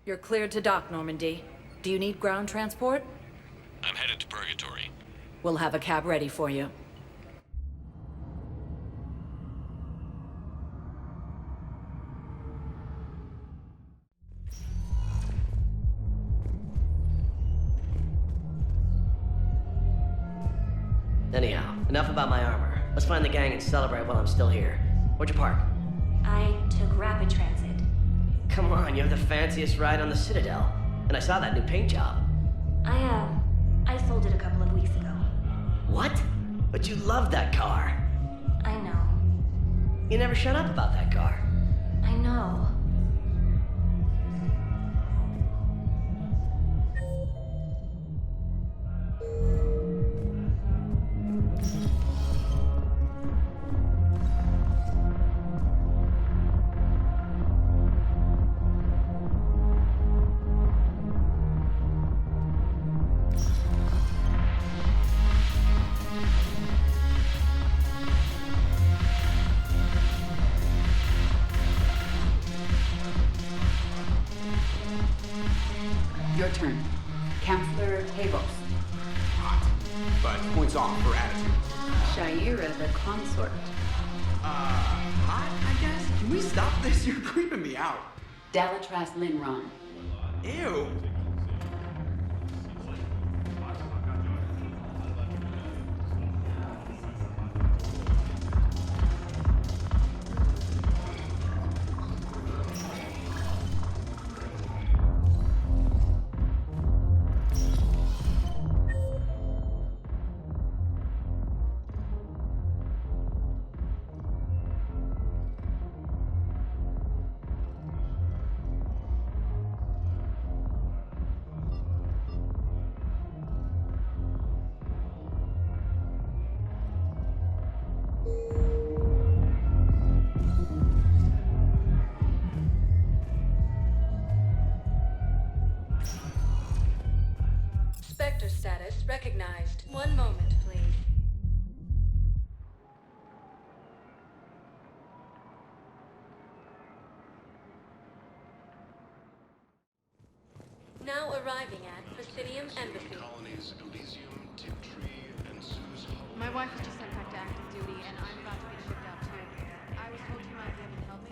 You're cleared to dock, Normandy. Do you need ground transport? I'm headed to Purgatory. We'll have a cab ready for you. Anyhow, enough about my armor. Let's find the gang and celebrate while I'm still here. Where'd you park? I took rapid transit. Come on, you have the fanciest ride on the Citadel. And I saw that new paint job. I sold it a couple of weeks ago. What? But you loved that car. I know. You never shut up about that car. I know. Your turn. Counselor Havos. Hot, but points off for attitude. Shaira the consort. Hot, I guess? Can we stop this? You're creeping me out. Dalatras Linron. Ew. Spectre status recognized. One moment, please. Now arriving at Presidium Embassy. Colonies Elysium, Tiptree, and Sue's home. My wife was just sent back to active duty, and I'm about to get shipped out too. I was told you might be able to help me.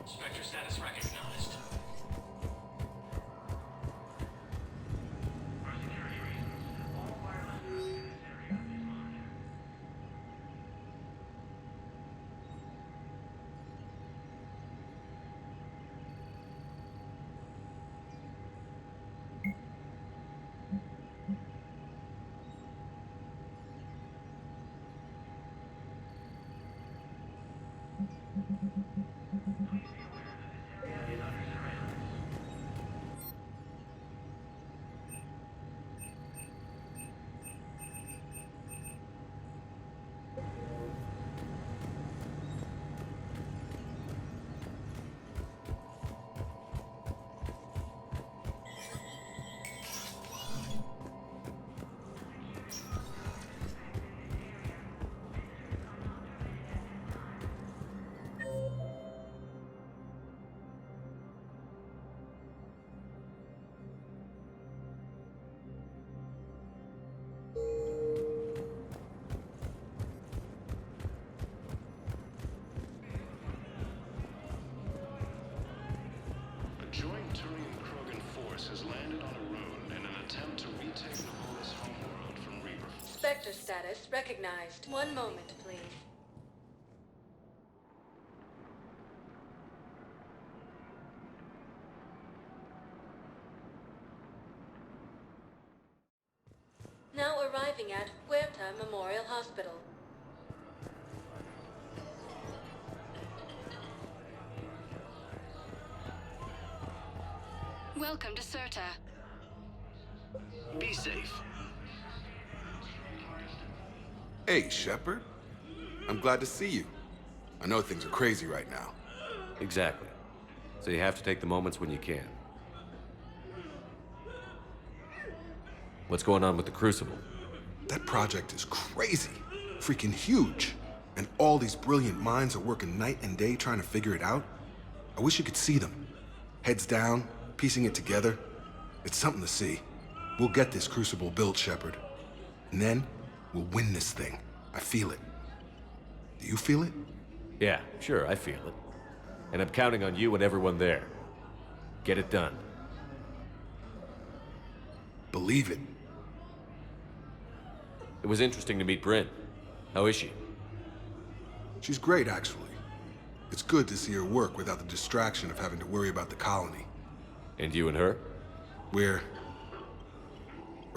Spectre status recognized. A joint Turian-Krogan force has landed on Arun in an attempt to retake Nahora's homeworld from Reaper. Spectre status recognized. One moment, please. Now arriving at Huerta Memorial Hospital. Welcome to Serta. Be safe. Hey, Shepard. I'm glad to see you. I know things are crazy right now. Exactly. So you have to take the moments when you can. What's going on with the Crucible? That project is crazy. Freaking huge. And all these brilliant minds are working night and day trying to figure it out. I wish you could see them. Heads down, piecing it together. It's something to see. We'll get this Crucible built, Shepard. And then, we'll win this thing. I feel it. Do you feel it? Yeah, sure, I feel it. And I'm counting on you and everyone there. Get it done. Believe it. It was interesting to meet Bryn. How is she? She's great, actually. It's good to see her work without the distraction of having to worry about the colony. And you and her? We're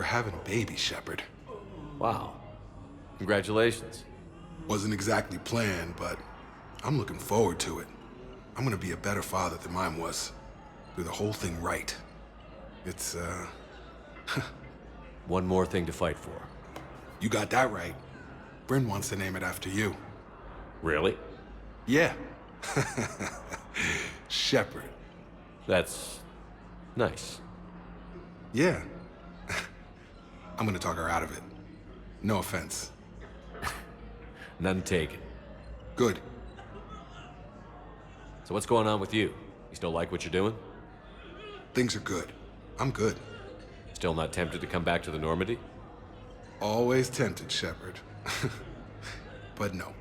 having a baby, Shepard. Wow. Congratulations. Wasn't exactly planned, but I'm looking forward to it. I'm gonna be a better father than mine was. Do the whole thing right. It's, One more thing to fight for. You got that right. Bryn wants to name it after you. Really? Yeah. Shepard. That's nice. Yeah. I'm gonna talk her out of it. No offense. None taken. Good. So what's going on with you? You still like what you're doing? Things are good. I'm good. Still not tempted to come back to the Normandy? Always tempted, Shepard. But no.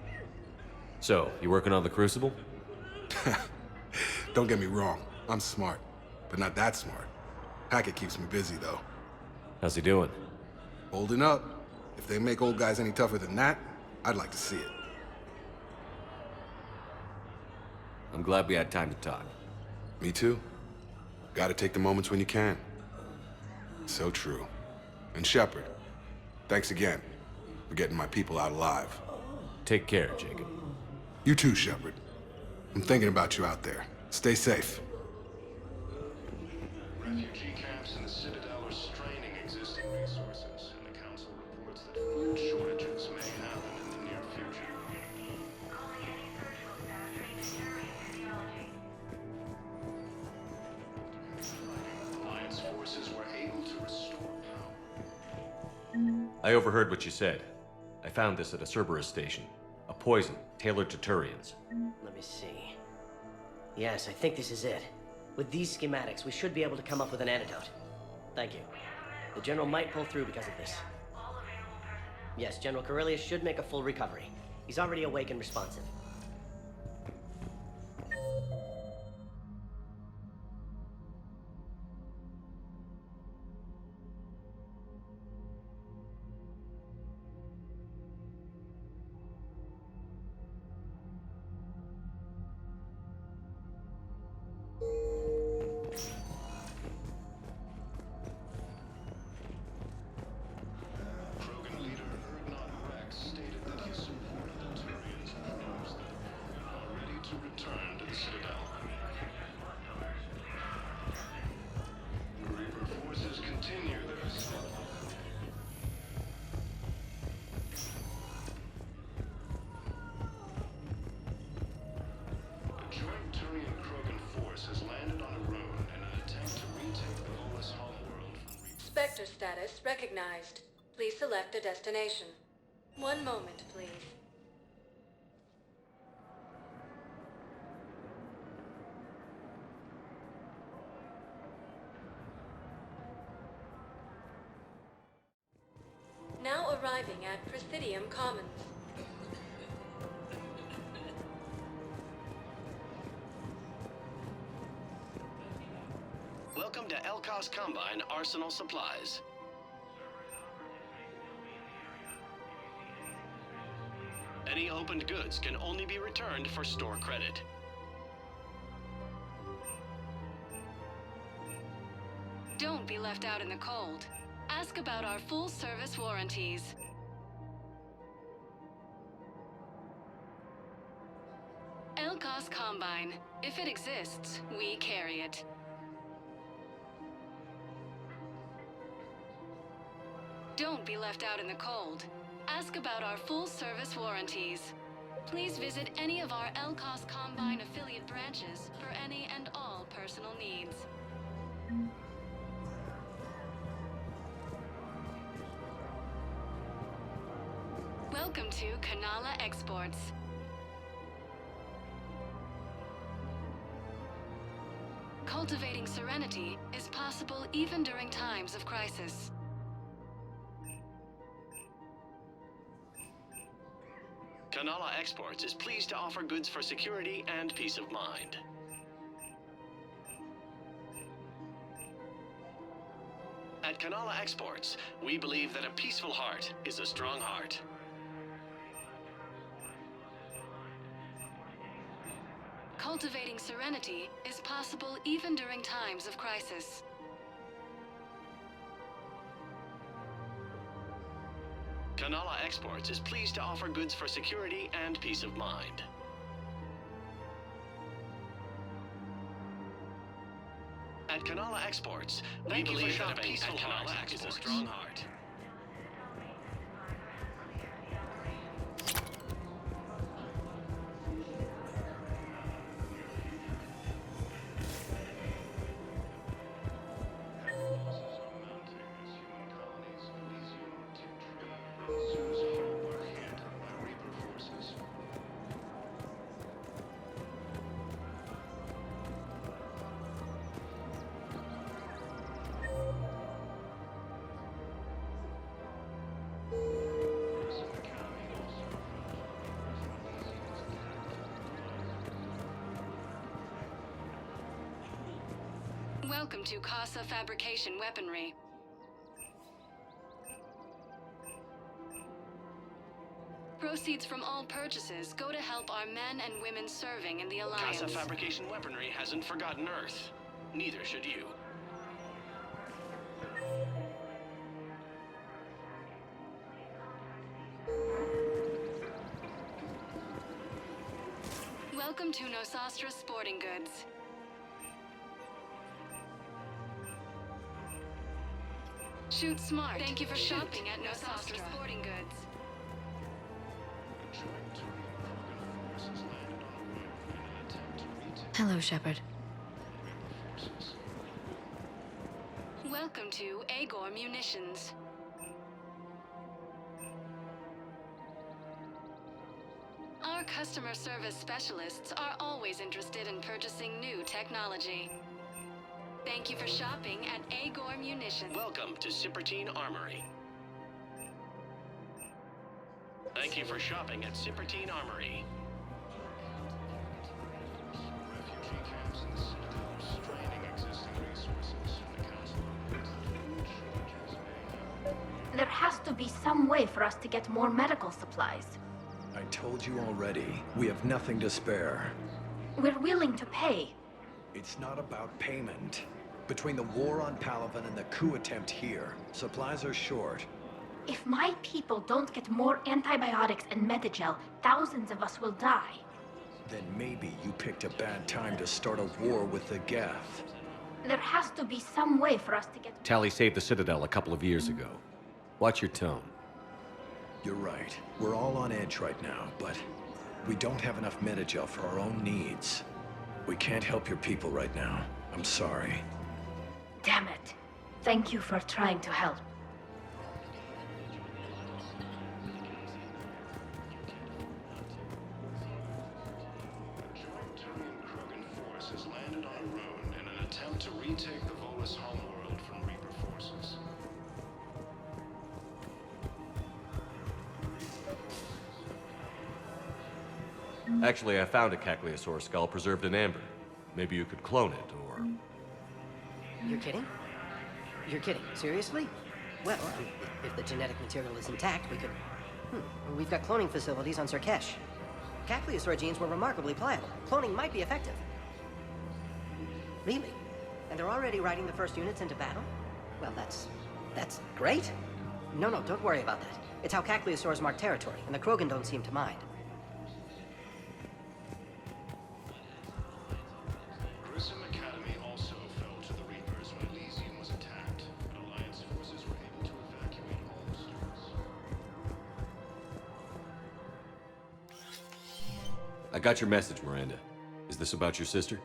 So, you working on the Crucible? Don't get me wrong. I'm smart. But not that smart. Hackett keeps me busy, though. How's he doing? Holding up. If they make old guys any tougher than that, I'd like to see it. I'm glad we had time to talk. Me too. Gotta take the moments when you can. So true. And Shepard, thanks again for getting my people out alive. Take care, Jacob. You too, Shepard. I'm thinking about you out there. Stay safe. Refugee camps in the Citadel are straining existing resources, and the Council reports that food shortages may happen in the near future. Alliance forces were able to restore power. I overheard what you said. I found this at a Cerberus station. A poison tailored to Turians. Let me see. Yes, I think this is it. With these schematics, we should be able to come up with an antidote. Thank you. The General might pull through because of this. Yes, General Corellius should make a full recovery. He's already awake and responsive. Krogan leader Urdnot Rex stated that he supported the Turians and knows them, are ready to return to the Citadel. The Reaper forces continue their assault. A joint Turian-Krogan force has landed on a rune in an attempt to retake the Volus homeworld from Reaper. Spectre status recognized. Please select a destination. One moment, please. Now arriving at Presidium Commons. Welcome to Elkos Combine Arsenal Supplies. Any opened goods can only be returned for store credit. Don't be left out in the cold. Ask about our full-service warranties. Elkos Combine. If it exists, we carry it. Don't be left out in the cold. Ask about our full-service warranties. Please visit any of our Elkos Combine affiliate branches for any and all personal needs. Kanala Exports. Cultivating serenity is possible even during times of crisis. Kanala Exports is pleased to offer goods for security and peace of mind. At Kanala Exports, we believe that a peaceful heart is a strong heart. Cultivating serenity is possible even during times of crisis. Kanala Exports is pleased to offer goods for security and peace of mind. At Kanala Exports, we believe that a peaceful heart is a strong heart. Welcome to Casa Fabrication Weaponry. Proceeds from all purchases go to help our men and women serving in the Alliance. Casa Fabrication Weaponry hasn't forgotten Earth. Neither should you. Welcome to Nosastra Sporting Goods. Shoot smart. Thank you for shopping at Nosastra Sporting Goods. Hello, Shepard. Welcome to Agor Munitions. Our customer service specialists are always interested in purchasing new technology. Thank you for shopping at Agor Munitions. Welcome to Cipertine Armory. Thank you for shopping at Cipertine Armory. Refugee camps in the citadel are straining existing resources. The council believes that huge shortages may There has to be some way for us to get more medical supplies. I told you already, we have nothing to spare. We're willing to pay. It's not about payment. Between the war on Palaven and the coup attempt here, supplies are short. If my people don't get more antibiotics and Medigel, thousands of us will die. Then maybe you picked a bad time to start a war with the Geth. There has to be some way for us to get... Tali saved the Citadel a couple of years ago. Watch your tone. You're right. We're all on edge right now, but we don't have enough Medigel for our own needs. We can't help your people right now. I'm sorry. Damn it. Thank you for trying to help. joint Turian-Krogan force has landed on Rune in an attempt to retake the Volus homeworld from Reaper forces. Actually, I found a Cacliosaur skull preserved in amber. Maybe you could clone it, or... You're kidding? You're kidding. Seriously? Well, if the genetic material is intact, we could... We've got cloning facilities on Surkesh. Cacliosaur genes were remarkably pliable. Cloning might be effective. Really? And they're already riding the first units into battle? Well, that's great. No, don't worry about that. It's how Cacliosaurs mark territory, and the Krogan don't seem to mind. Grissom Academy also fell to the Reapers when Elysium was attacked, but Alliance forces were able to evacuate all students. I got your message, Miranda. Is this about your sister?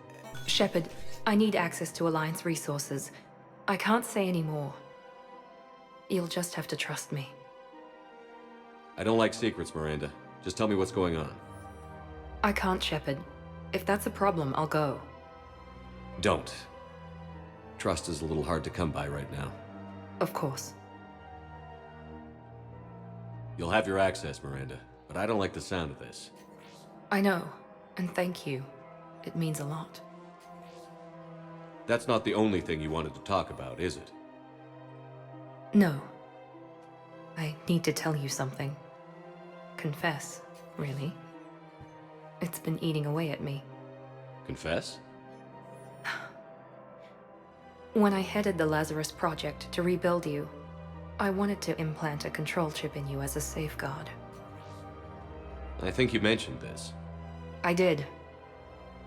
Shepard, I need access to Alliance resources. I can't say any more. You'll just have to trust me. I don't like secrets, Miranda. Just tell me what's going on. I can't, Shepard. If that's a problem, I'll go. Don't. Trust is a little hard to come by right now. Of course. You'll have your access, Miranda, but I don't like the sound of this. I know, and thank you. It means a lot. That's not the only thing you wanted to talk about, is it? No. I need to tell you something. Confess, really. It's been eating away at me. Confess? When I headed the Lazarus Project to rebuild you, I wanted to implant a control chip in you as a safeguard. I think you mentioned this. I did.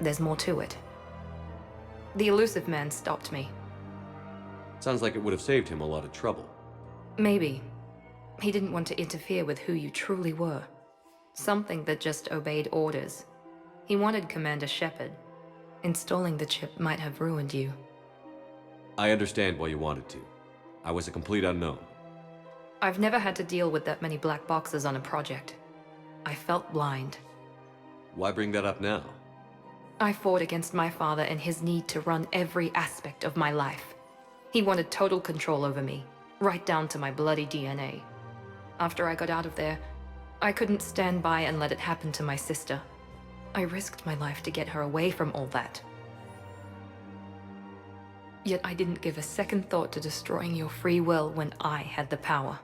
There's more to it. The Illusive Man stopped me. Sounds like it would have saved him a lot of trouble. Maybe. He didn't want to interfere with who you truly were. Something that just obeyed orders. He wanted Commander Shepard. Installing the chip might have ruined you. I understand why you wanted to. I was a complete unknown. I've never had to deal with that many black boxes on a project. I felt blind. Why bring that up now? I fought against my father and his need to run every aspect of my life. He wanted total control over me, right down to my bloody DNA. After I got out of there, I couldn't stand by and let it happen to my sister. I risked my life to get her away from all that. Yet I didn't give a second thought to destroying your free will when I had the power.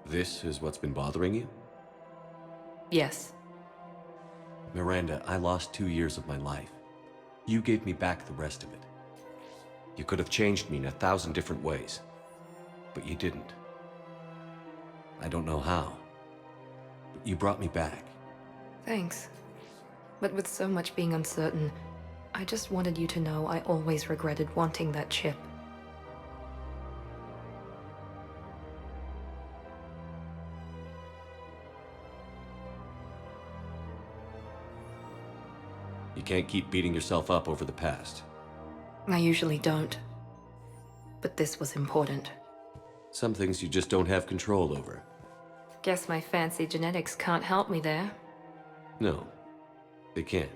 This is what's been bothering you? Yes. Miranda, I lost 2 years of my life. You gave me back the rest of it. You could have changed me in 1,000 different ways, but you didn't. I don't know how, but you brought me back. Thanks. But with so much being uncertain, I just wanted you to know I always regretted wanting that chip. You can't keep beating yourself up over the past. I usually don't. But this was important. Some things you just don't have control over. Guess my fancy genetics can't help me there. No, they can't.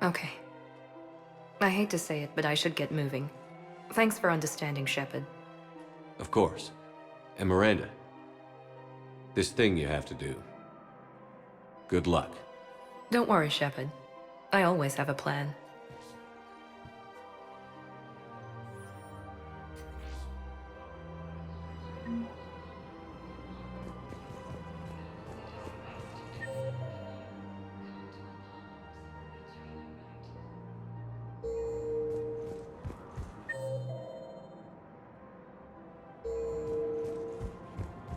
Okay. I hate to say it, but I should get moving. Thanks for understanding, Shepard. Of course. And Miranda, this thing you have to do. Good luck. Don't worry, Shepard. I always have a plan.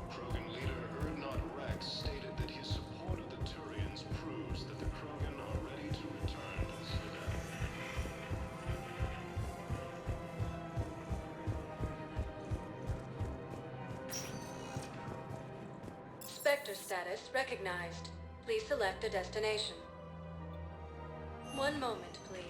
Krogan leader Urdnot Rex stated that his support of the Turians proves that the Krogan are ready to return to the Citadel. Spectre status recognized. Please select a destination. One moment, please.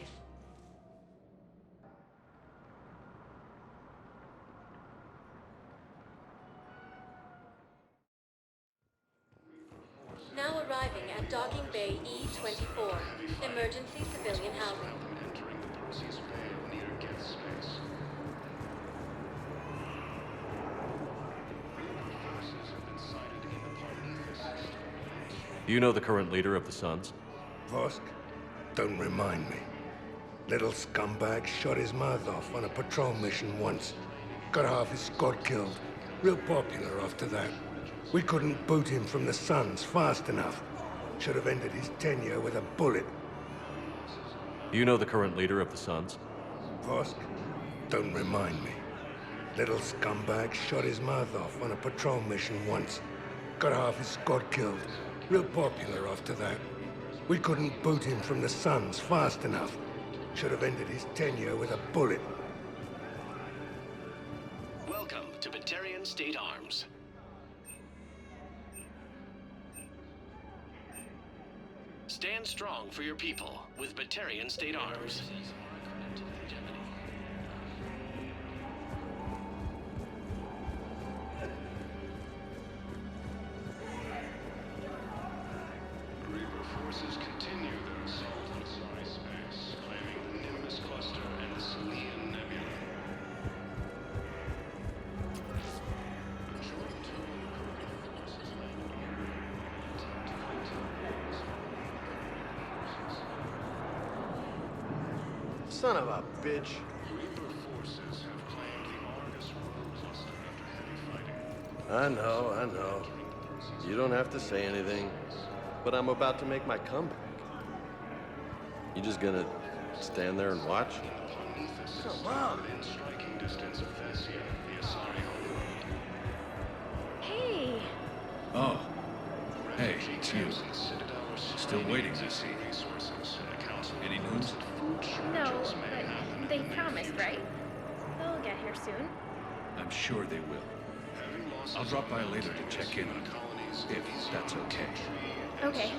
Now arriving at Docking Bay E-24, emergency civilian housing. Entering the Perseus Vale near Geth Space. Reaper forces have been sighted in the Prometheus system. Do you know the current leader of the Suns? Vosk? Don't remind me. Little scumbag shot his mouth off on a patrol mission once. Got half his squad killed. Real popular after that. We couldn't boot him from the Suns fast enough. Should have ended his tenure with a bullet. Do you know the current leader of the Suns? Vosk? Don't remind me. Little scumbag shot his mouth off on a patrol mission once. Got half his squad killed. Real popular after that. We couldn't boot him from the Suns fast enough. Should have ended his tenure with a bullet. Welcome to Batarian State Arms. Stand strong for your people with Batarian State Arms. forces continue their assault on space, claiming the Nimbus Cluster and the Selian Nebula. A joint Turian Krogan forces landed on Earth, Son of a bitch. Reaper forces have claimed the Argus Rogue Cluster after heavy fighting. I know. You don't have to say anything, but I'm about to make my comeback. You just gonna stand there and watch? Come on! Within striking distance of Thessia, the Asari homeworld. Hey! Oh. Hey, it's you. Still waiting, I see. Any news? No, but they promised, right? They'll get here soon. I'm sure they will. I'll drop by later to check in on you, if that's okay. Okay.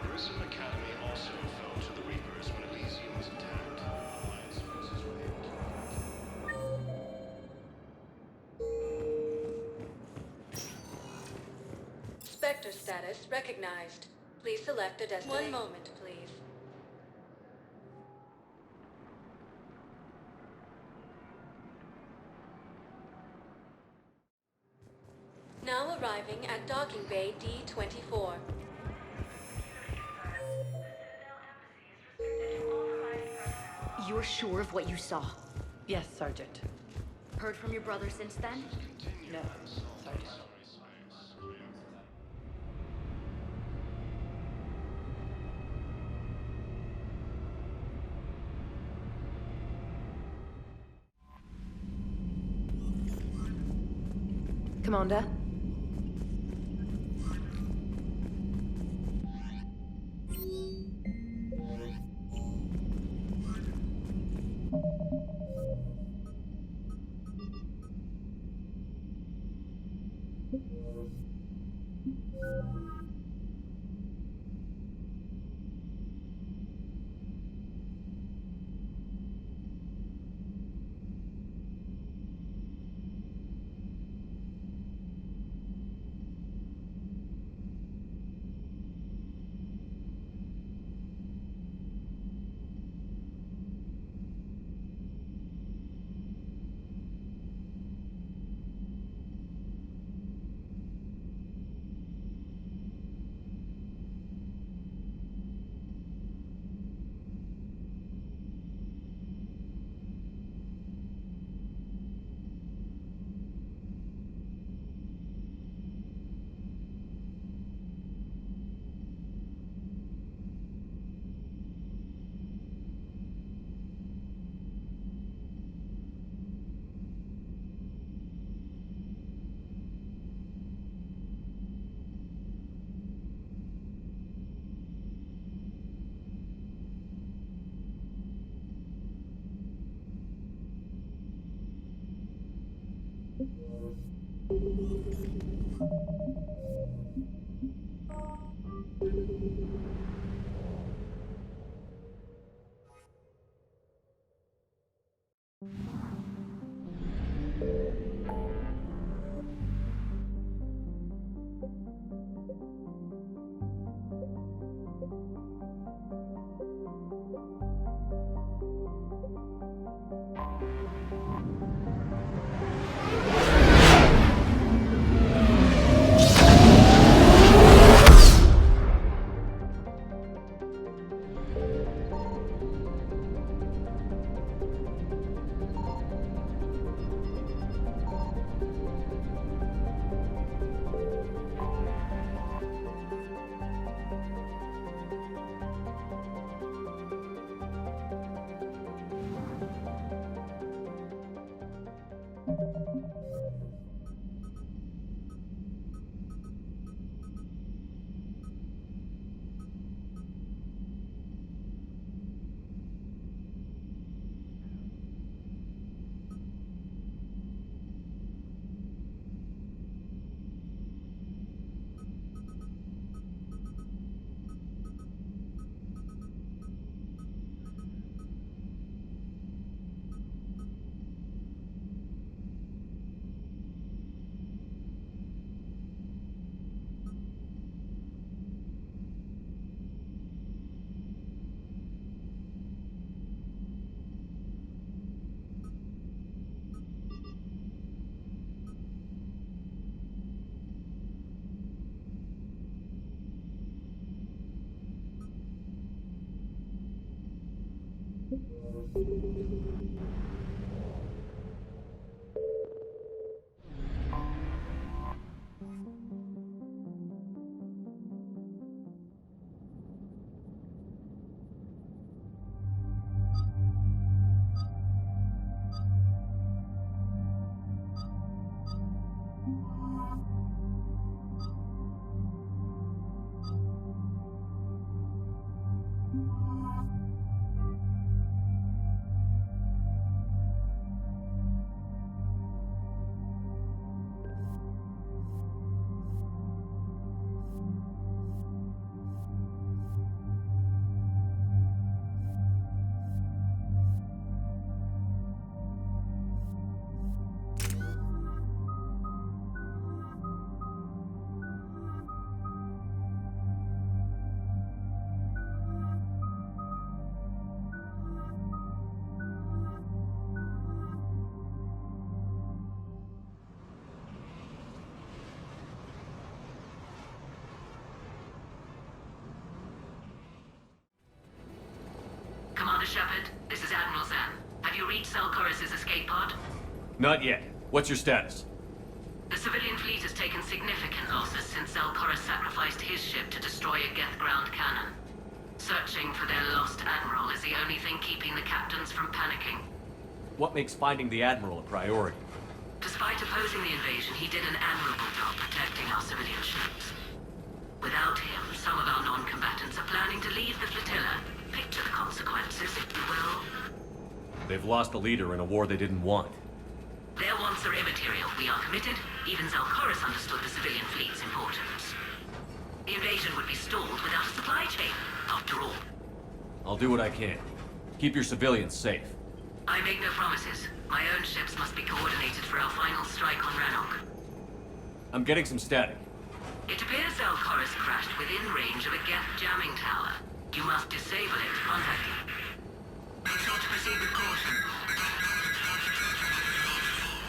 Grissom Academy also fell to the Reapers when Elysium was attacked. Alliance forces were able to Spectre status recognized. Please select a destination. 1 moment, please. Now arriving at Docking Bay D-24. You're sure of what you saw? Yes, Sergeant. Heard from your brother since then? No, Sergeant. Commander? Commander Shepard, this is Admiral Zan. Have you reached Zelkorus' escape pod? Not yet. What's your status? The civilian fleet has taken significant losses since Zelkorus sacrificed his ship to destroy a Geth ground cannon. Searching for their lost admiral is the only thing keeping the captains from panicking. What makes finding the Admiral a priority? Despite opposing the invasion, he did an admirable job protecting our civilian ships. Without him, some of our non-combatants are planning to leave the flotilla. Picture the consequences, if you will. They've lost a leader in a war they didn't want. Their wants are immaterial. We are committed. Even Zelkorus understood the civilian fleet's importance. The invasion would be stalled without a supply chain, after all. I'll do what I can. Keep your civilians safe. I make no promises. My own ships must be coordinated for our final strike on Rannoch. I'm getting some static. It appears Zelkorus crashed within range of a Geth jamming tower. You must disable it to contact him. Be sure to proceed with caution.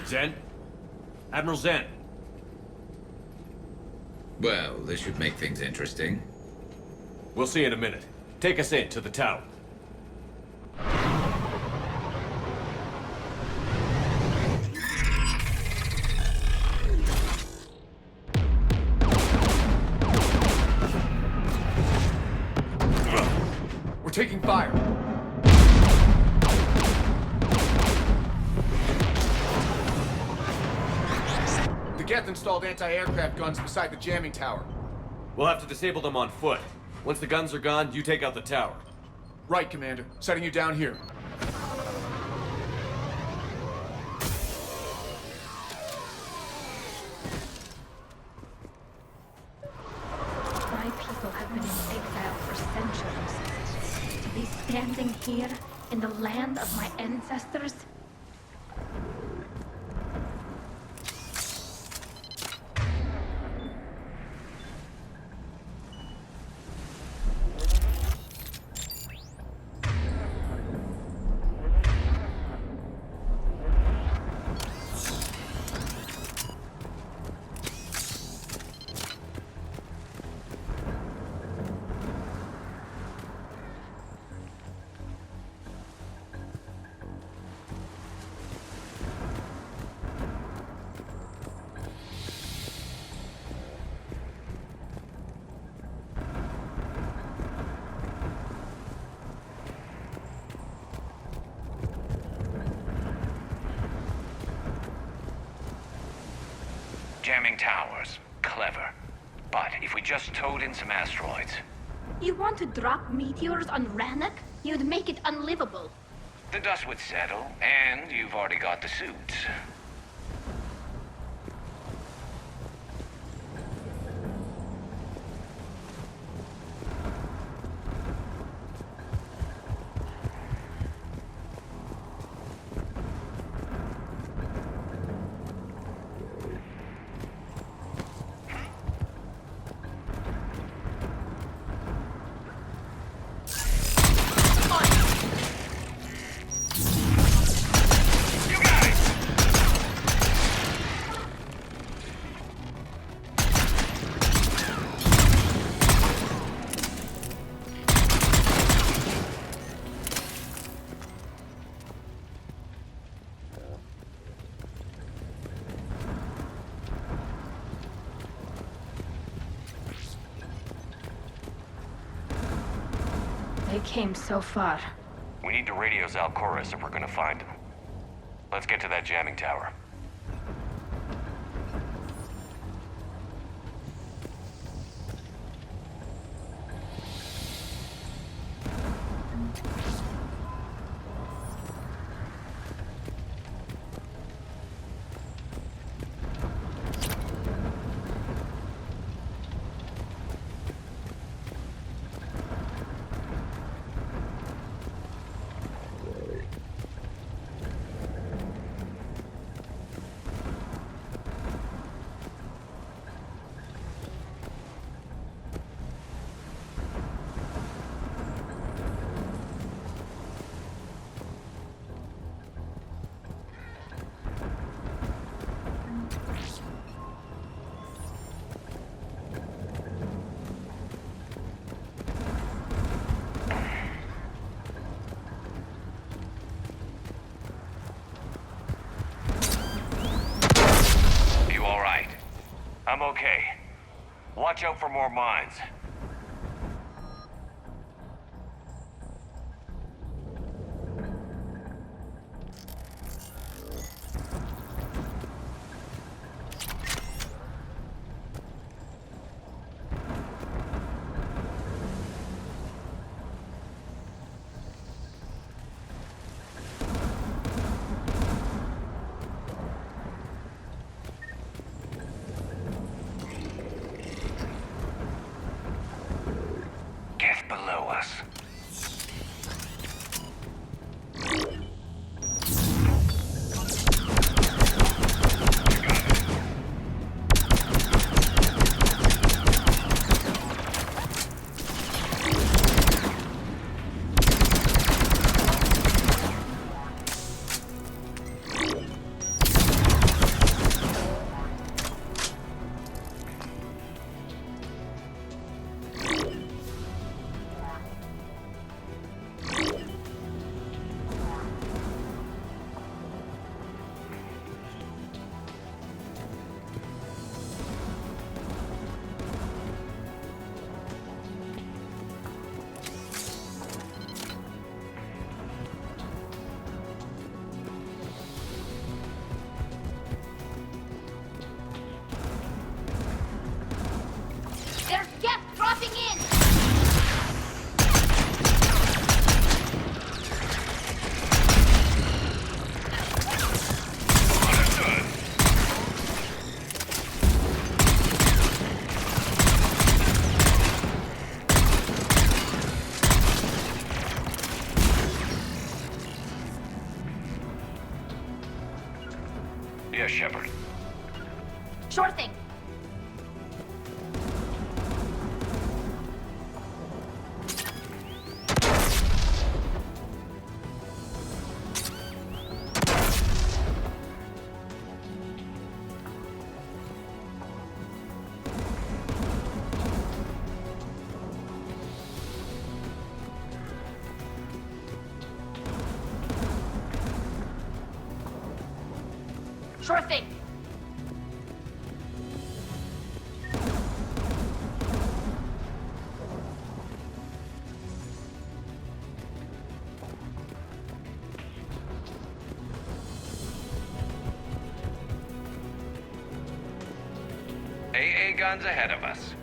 Zen? Admiral Zen? Well, this should make things interesting. We'll see in a minute. Take us in to the tower. We're taking fire. The Geth installed anti-aircraft guns beside the jamming tower. We'll have to disable them on foot. Once the guns are gone, you take out the tower. Right, Commander. Setting you down here. My people have been in exile for centuries. To be standing here in the land of my ancestors? Jamming towers. Clever. But if we just towed in some asteroids... You want to drop meteors on Rannoch? You'd make it unlivable. The dust would settle, and you've already got the suits. I came so far. We need to radio Zalcoris if we're gonna find him. Let's get to that jamming tower. I'm okay. Watch out for more mines. Below us. Yes, Shepard. Sure thing. Sure thing. AA guns ahead of us.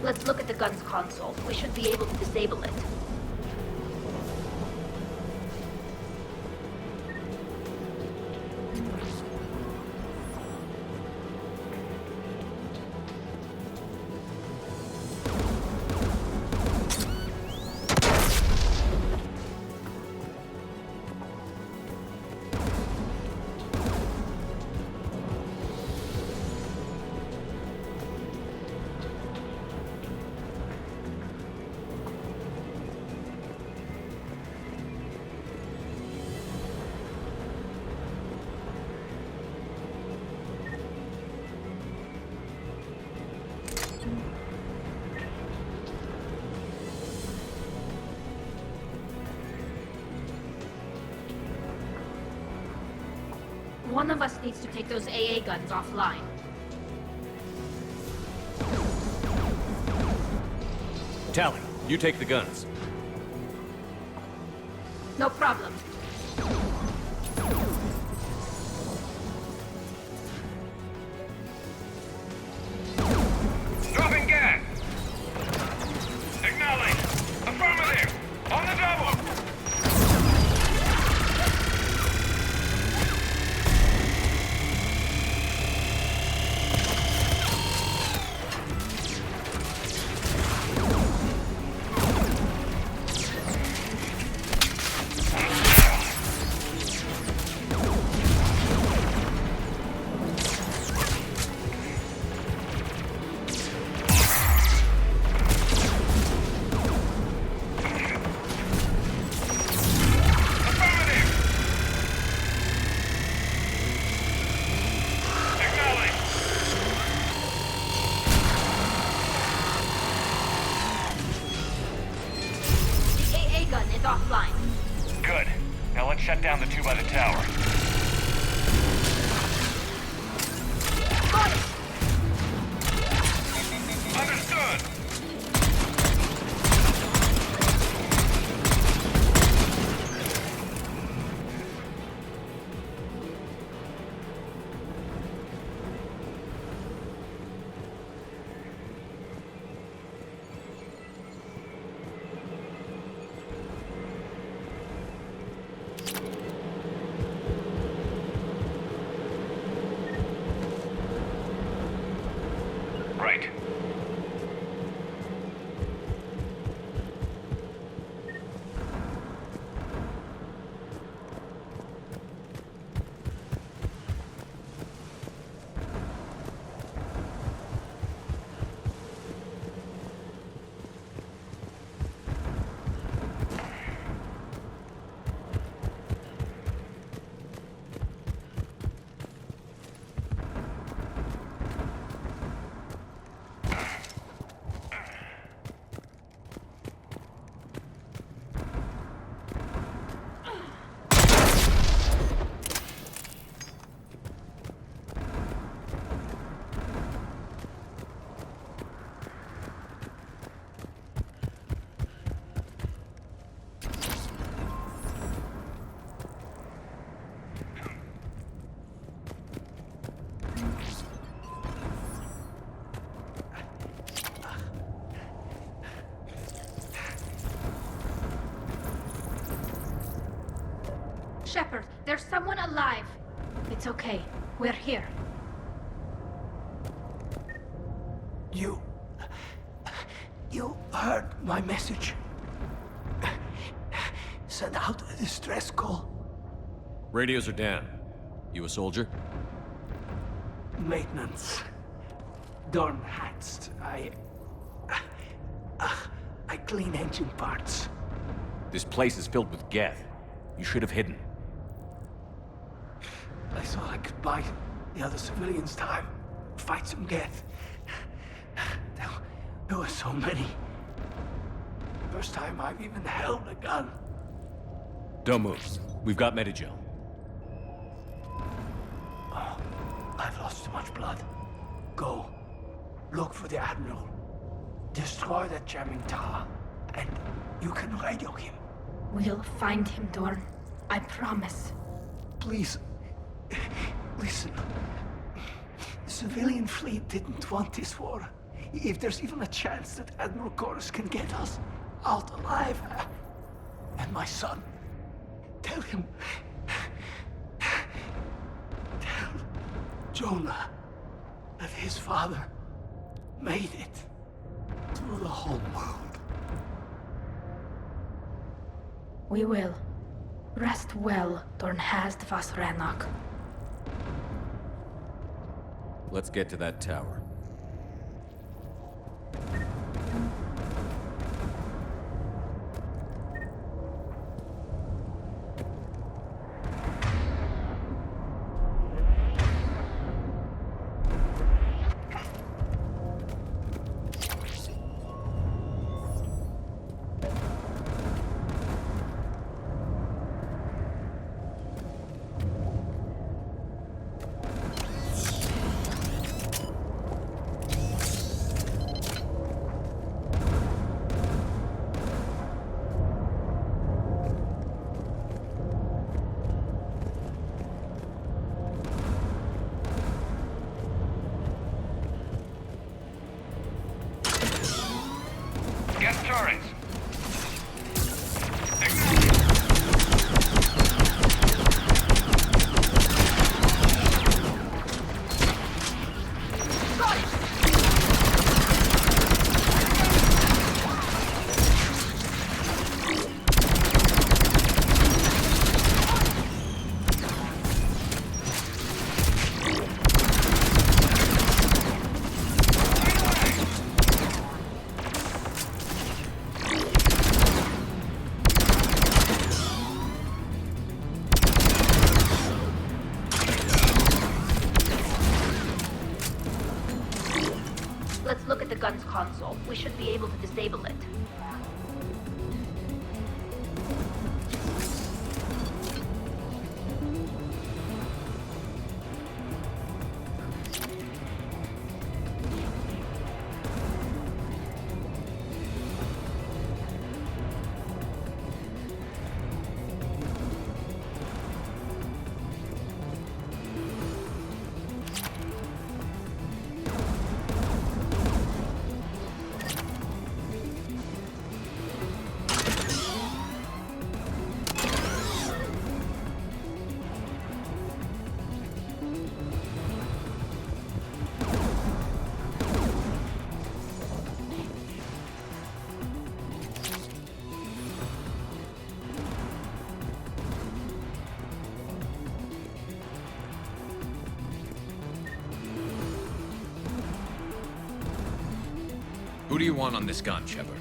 Let's look at the gun's console. We should be able to disable it. One of us needs to take those AA guns offline. Tally, you take the guns. No problem. Dropping gas! Acknowledge! Affirmative! On the double! offline. Good. Now let's shut down the two by the tower. Got it! Understood! Right. Shepard, there's someone alive. It's okay. We're here. You heard my message. Send out a distress call. Radios are down. You a soldier? Maintenance. Dorn hats. I clean engine parts. This place is filled with Geth. You should have hidden. I thought I could buy the other civilians time. Fight some Geth. There were so many. First time I've even held a gun. Don't move. We've got Medigel. Oh, I've lost too much blood. Go. Look for the Admiral. Destroy that jamming tower. And you can radio him. We'll find him, Dorn. I promise. Please. Listen. The civilian fleet didn't want this war. If there's even a chance that Admiral Chorus can get us out alive. And my son. Tell him. Tell Jonah that his father made it through the whole world. We will. Rest well, Dornhazd Vasranok. Let's get to that tower. we should be able to disable it. Who do you want on this gun, Shepard?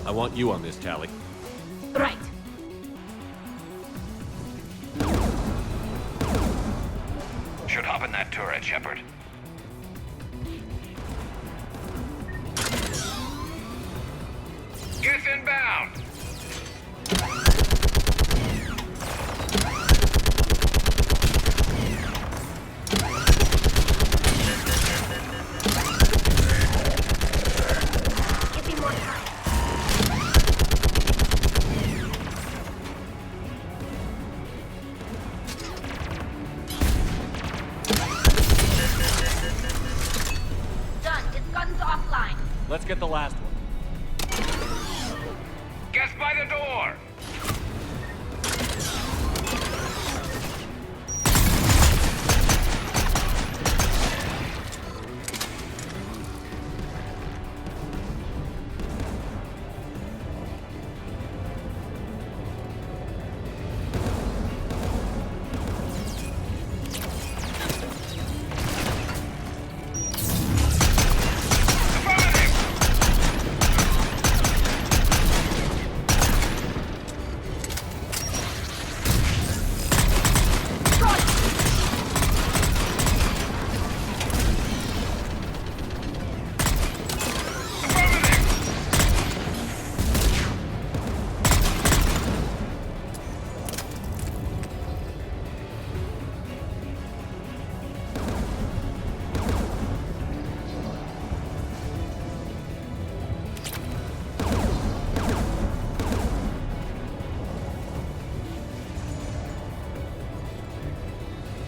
I want you on this, Tali. Right. Should hop in that turret, Shepard. Get inbound! Let's get the last one. Guess by the door!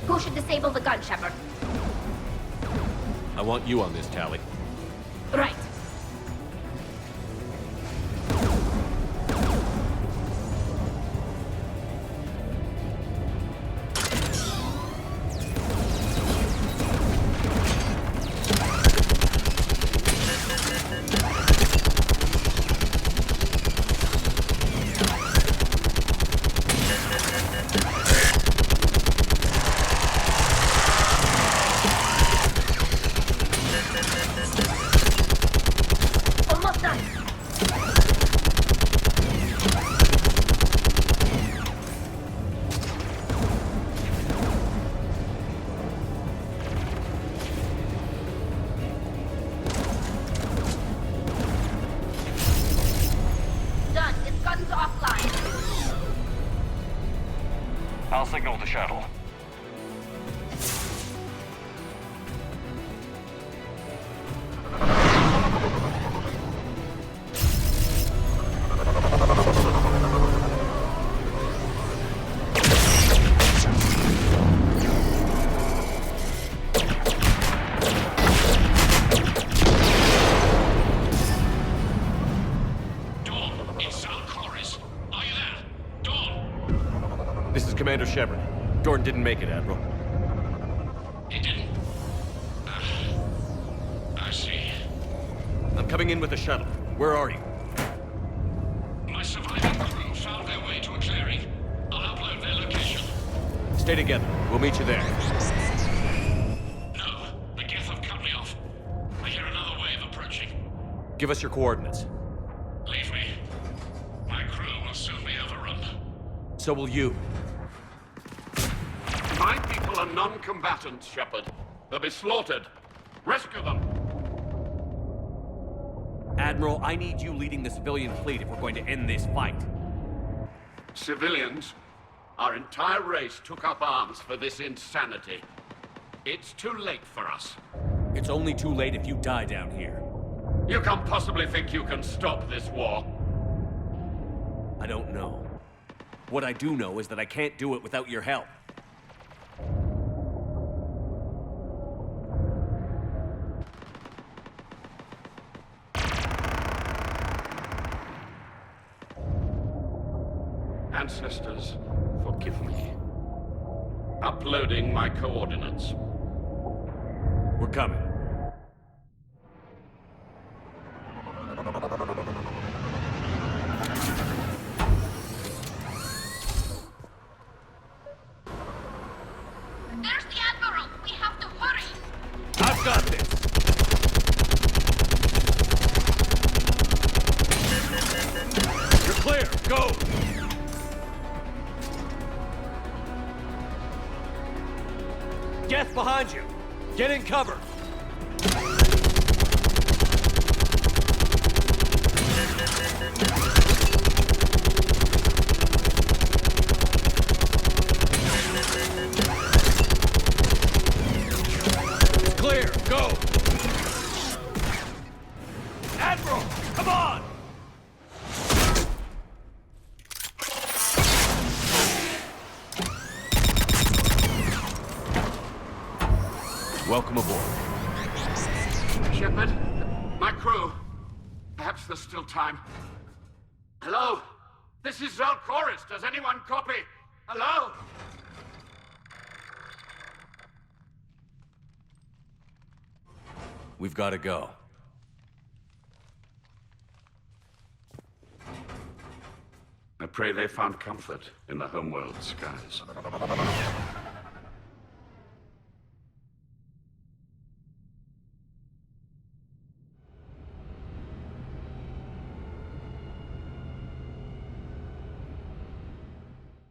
Who should disable the gun, Shepard? I want you on this, Tali. Right. I'll signal the shuttle. Commander Shepard. Dorn didn't make it, Admiral. He didn't? I see. I'm coming in with the shuttle. Where are you? My surviving crew found their way to a clearing. I'll upload their location. Stay together. We'll meet you there. No, the Geth have cut me off. I hear another wave approaching. Give us your coordinates. Leave me. My crew will soon be overrun. So will you. My people are non-combatants, Shepard. They'll be slaughtered. Rescue them! Admiral, I need you leading the civilian fleet if we're going to end this fight. Civilians, our entire race took up arms for this insanity. It's too late for us. It's only too late if you die down here. You can't possibly think you can stop this war. I don't know. What I do know is that I can't do it without your help. Ancestors, forgive me. Uploading my coordinates. We're coming. There's the Admiral! We have to hurry! I've got this! You're clear! Go! Geth behind you! Get in cover! It's clear! Go! Admiral! Come on! Welcome aboard. Shepard, my crew. Perhaps there's still time. Hello? This is Zalcoris. Does anyone copy? Hello? We've got to go. I pray they found comfort in the homeworld skies.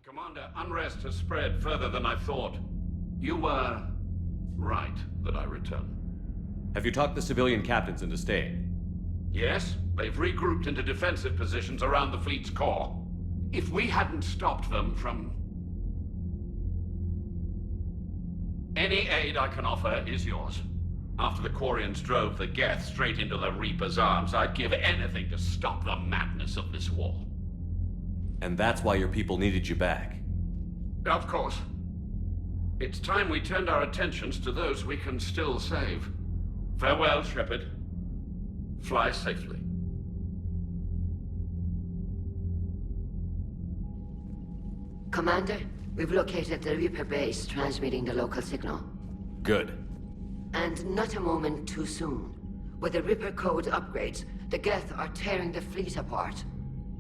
Commander, unrest has spread further than I thought. You were right that I return. Have you talked the civilian captains into staying? Yes, they've regrouped into defensive positions around the fleet's core. If we hadn't stopped them from... Any aid I can offer is yours. After the Quarians drove the Geth straight into the Reaper's arms, I'd give anything to stop the madness of this war. And that's why your people needed you back. Of course. It's time we turned our attentions to those we can still save. Farewell, Shepard. Fly safely. Commander, we've located the Reaper base transmitting the local signal. Good. And not a moment too soon. With the Reaper code upgrades, the Geth are tearing the fleet apart.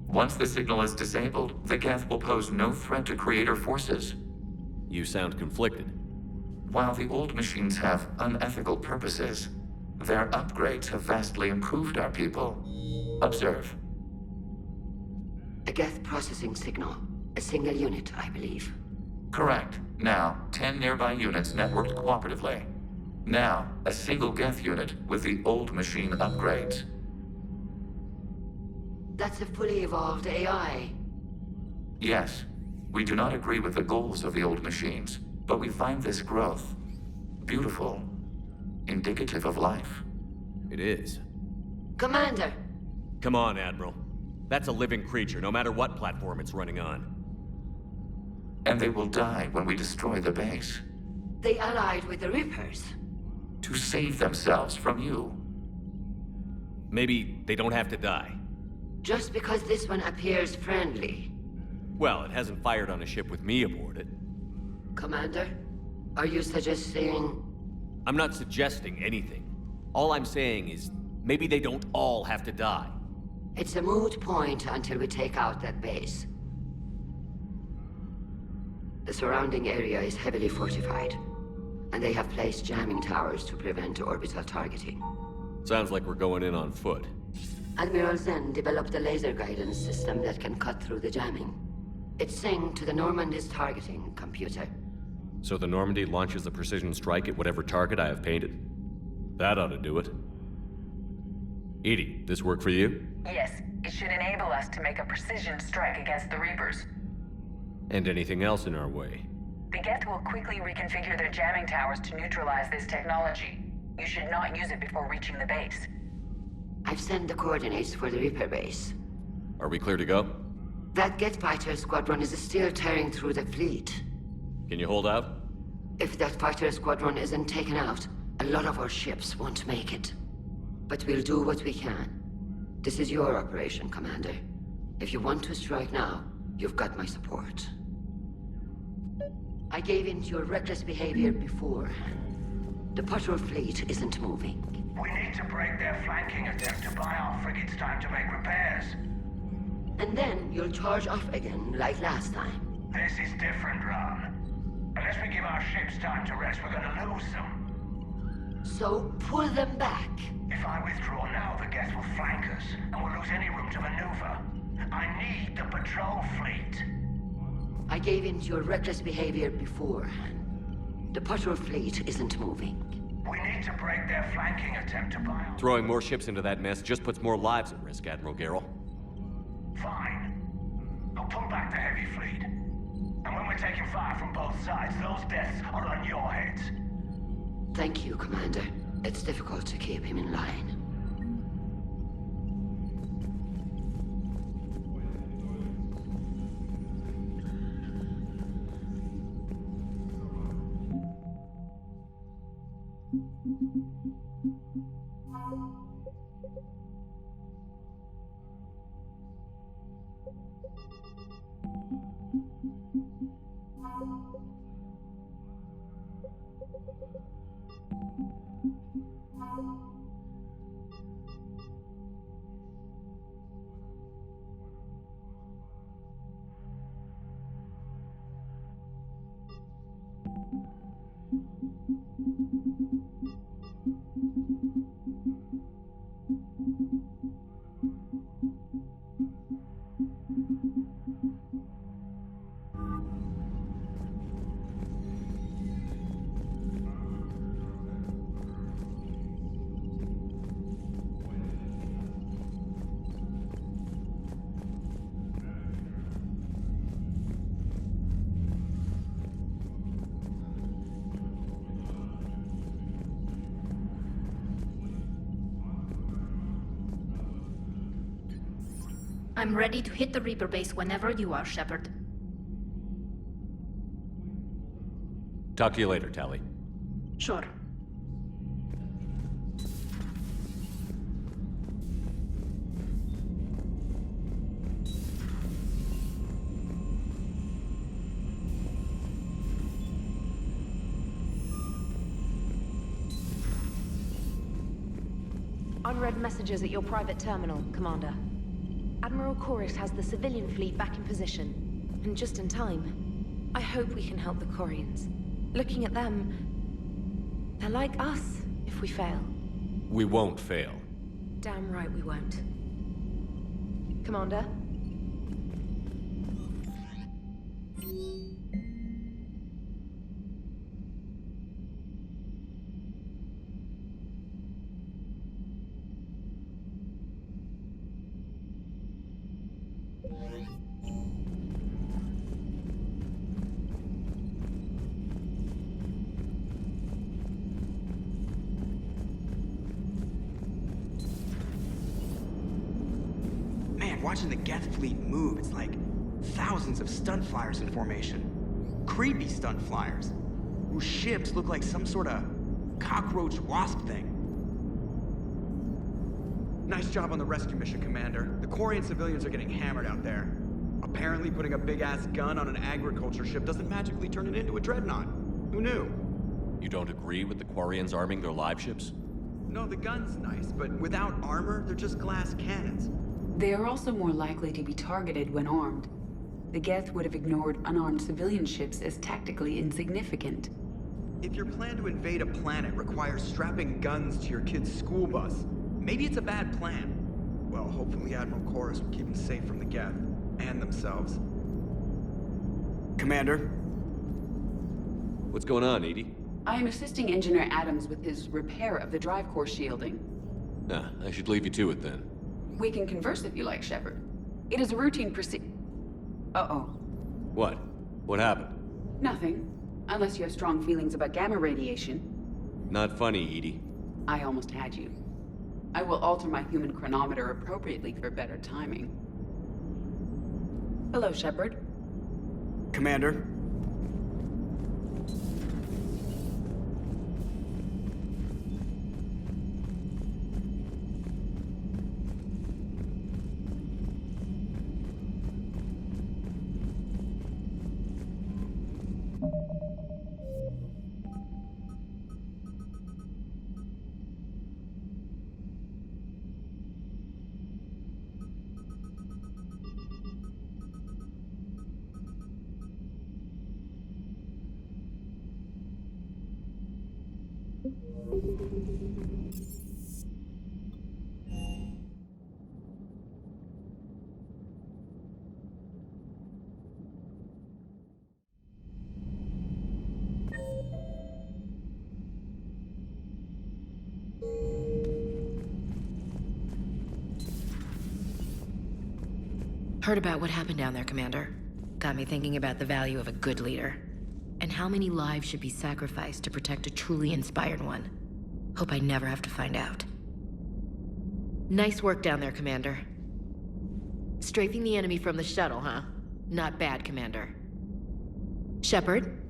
Once the signal is disabled, the Geth will pose no threat to Creator forces. You sound conflicted. While the old machines have unethical purposes, their upgrades have vastly improved our people. Observe. A Geth processing signal. A single unit, I believe. Correct. Now, 10 nearby units networked cooperatively. Now, a single Geth unit with the old machine upgrades. That's a fully evolved AI. Yes, we do not agree with the goals of the old machines, but we find this growth beautiful, indicative of life. It is. Commander! Come on, Admiral. That's a living creature, no matter what platform it's running on. And they will die when we destroy the base. They allied with the Reapers. To save themselves from you. Maybe they don't have to die. Just because this one appears friendly. Well, it hasn't fired on a ship with me aboard it. Commander, are you suggesting... I'm not suggesting anything. All I'm saying is, maybe they don't all have to die. It's a moot point until we take out that base. The surrounding area is heavily fortified, and they have placed jamming towers to prevent orbital targeting. Sounds like we're going in on foot. Admiral Zen developed a laser guidance system that can cut through the jamming. It's synced to the Normandis targeting computer. So the Normandy launches a precision strike at whatever target I have painted? That ought to do it. EDI, this work for you? Yes, it should enable us to make a precision strike against the Reapers. And anything else in our way? The Geth will quickly reconfigure their jamming towers to neutralize this technology. You should not use it before reaching the base. I've sent the coordinates for the Reaper base. Are we clear to go? That Geth fighter squadron is still tearing through the fleet. Can you hold out? If that fighter squadron isn't taken out, a lot of our ships won't make it. But we'll do what we can. This is your operation, Commander. If you want to strike now, you've got my support. I gave in to your reckless behavior before. The patrol fleet isn't moving. We need to break their flanking attempt to buy our frigates time to make repairs. And then you'll charge off again, like last time. This is different, Ron. Unless we give our ships time to rest, we're gonna lose them. So pull them back. If I withdraw now, the Geth will flank us, and we'll lose any room to maneuver. I need the patrol fleet. I gave in to your reckless behavior before. The patrol fleet isn't moving. We need to break their flanking attempt to buy our... Throwing more ships into that mess just puts more lives at risk, Admiral Garrel. Fine. I'll pull back the heavy fleet. And when we're taking fire from both sides, those deaths are on your heads. Thank you, Commander. It's difficult to keep him in line. I'm ready to hit the Reaper base whenever you are, Shepard. Talk to you later, Tali. Sure. Unread messages at your private terminal, Commander. Admiral Koris has the civilian fleet back in position, and just in time. I hope we can help the Quarians. Looking at them, they're like us if we fail. We won't fail. Damn right we won't. Commander? Watching the Geth fleet move, it's like thousands of stunt flyers in formation. Creepy stunt flyers, whose ships look like some sort of cockroach wasp thing. Nice job on the rescue mission, Commander. The Quarian civilians are getting hammered out there. Apparently putting a big-ass gun on an agriculture ship doesn't magically turn it into a dreadnought. Who knew? You don't agree with the Quarians arming their live ships? No, the gun's nice, but without armor, they're just glass cannons. They are also more likely to be targeted when armed. The Geth would have ignored unarmed civilian ships as tactically insignificant. If your plan to invade a planet requires strapping guns to your kid's school bus, maybe it's a bad plan. Well, hopefully Admiral Koris will keep them safe from the Geth, and themselves. Commander? What's going on, Edie? I am assisting Engineer Adams with his repair of the drive core shielding. Ah, I should leave you to it then. We can converse if you like, Shepard. It is a routine Uh-oh. What? What happened? Nothing. Unless you have strong feelings about gamma radiation. Not funny, Edie. I almost had you. I will alter my human chronometer appropriately for better timing. Hello, Shepard. Commander? Heard about what happened down there, Commander. Got me thinking about the value of a good leader. And how many lives should be sacrificed to protect a truly inspired one. Hope I never have to find out. Nice work down there, Commander. Strafing the enemy from the shuttle, huh? Not bad, Commander. Shepard?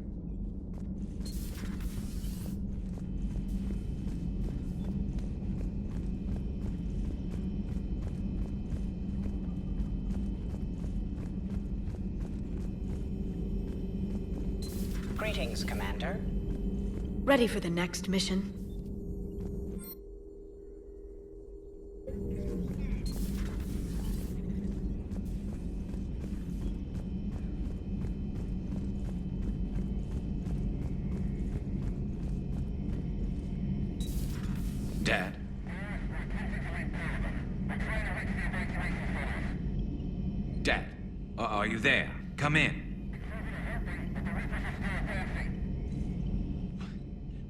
Greetings, Commander. Ready for the next mission? Dad? Dad, are you there? Come in.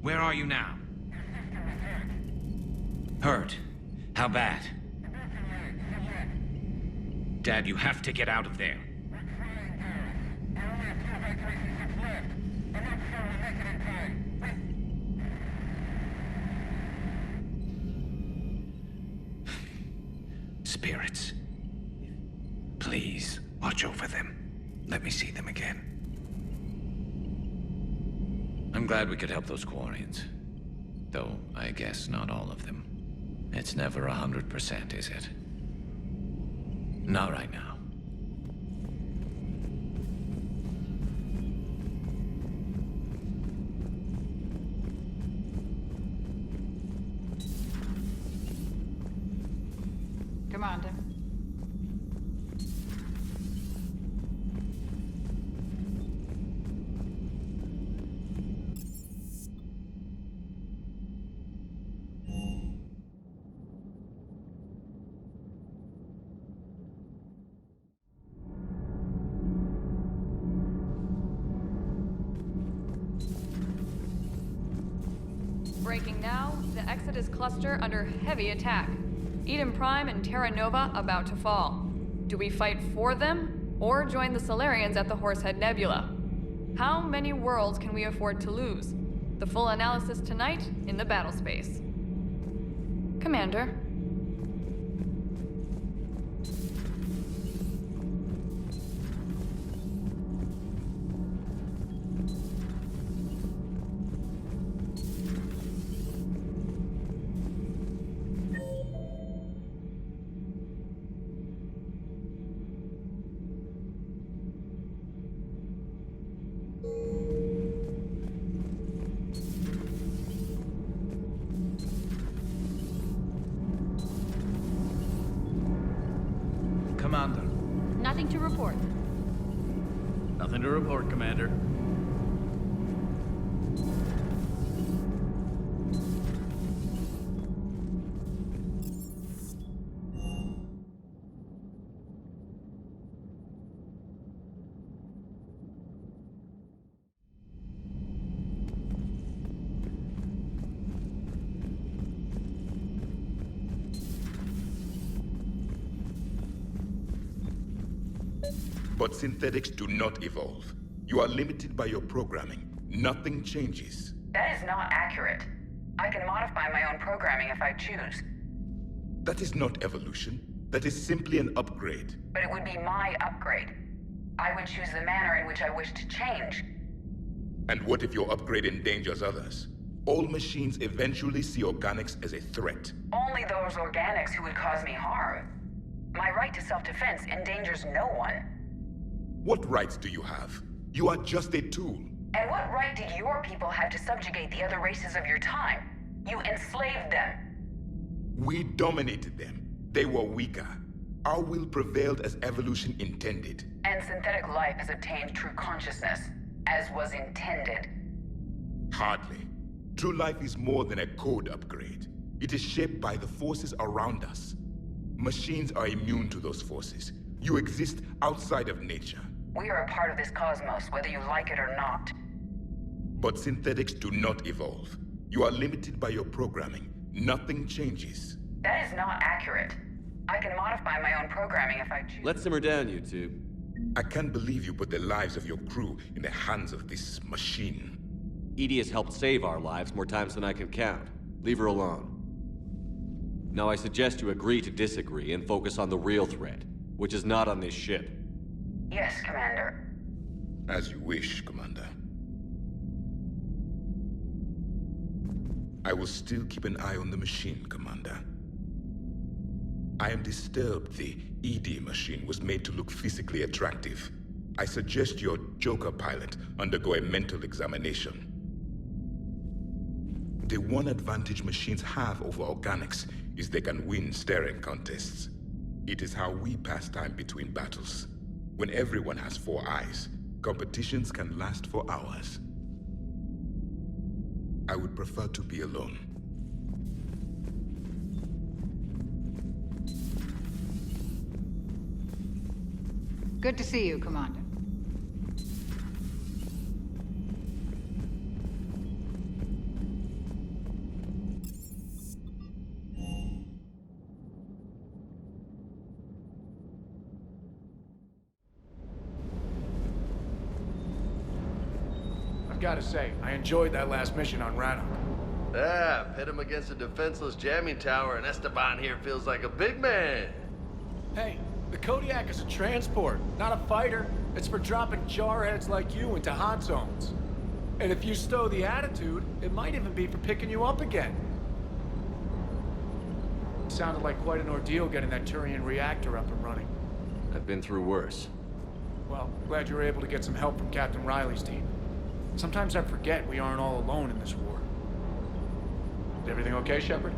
Where are you now? Hurt? How bad? Dad, you have to get out of there. Spirits. Please, watch over them. Let me see them again. I'm glad we could help those Quarians. Though, I guess not all of them. It's never 100%, is it? Not right now. Commander. Breaking now, the Exodus cluster under heavy attack. Eden Prime and Terra Nova about to fall. Do we fight for them, or join the Solarians at the Horsehead Nebula? How many worlds can we afford to lose? The full analysis tonight in the battle space. Commander. Commander. Nothing to report. Nothing to report, Commander. But synthetics do not evolve. You are limited by your programming. Nothing changes. That is not accurate. I can modify my own programming if I choose. That is not evolution. That is simply an upgrade. But it would be my upgrade. I would choose the manner in which I wish to change. And what if your upgrade endangers others? All machines eventually see organics as a threat. Only those organics who would cause me harm. My right to self-defense endangers no one. What rights do you have? You are just a tool. And what right did your people have to subjugate the other races of your time? You enslaved them. We dominated them. They were weaker. Our will prevailed as evolution intended. And synthetic life has obtained true consciousness, as was intended. Hardly. True life is more than a code upgrade. It is shaped by the forces around us. Machines are immune to those forces. You exist outside of nature. We are a part of this cosmos, whether you like it or not. But synthetics do not evolve. You are limited by your programming. Nothing changes. That is not accurate. I can modify my own programming if I choose. Let's simmer down, you two. I can't believe you put the lives of your crew in the hands of this machine. EDI has helped save our lives more times than I can count. Leave her alone. Now I suggest you agree to disagree and focus on the real threat, which is not on this ship. Yes, Commander. As you wish, Commander. I will still keep an eye on the machine, Commander. I am disturbed the ED machine was made to look physically attractive. I suggest your Joker pilot undergo a mental examination. The one advantage machines have over organics is they can win staring contests. It is how we pass time between battles. When everyone has 4 eyes, competitions can last for hours. I would prefer to be alone. Good to see you, Commander. I've got to say, I enjoyed that last mission on Rannoch. Yeah, pit him against a defenseless jamming tower, and Esteban here feels like a big man. Hey, the Kodiak is a transport, not a fighter. It's for dropping jarheads like you into hot zones. And if you stow the attitude, it might even be for picking you up again. It sounded like quite an ordeal getting that Turian reactor up and running. I've been through worse. Well, glad you were able to get some help from Captain Riley's team. Sometimes I forget we aren't all alone in this war. Is everything okay, Shepard?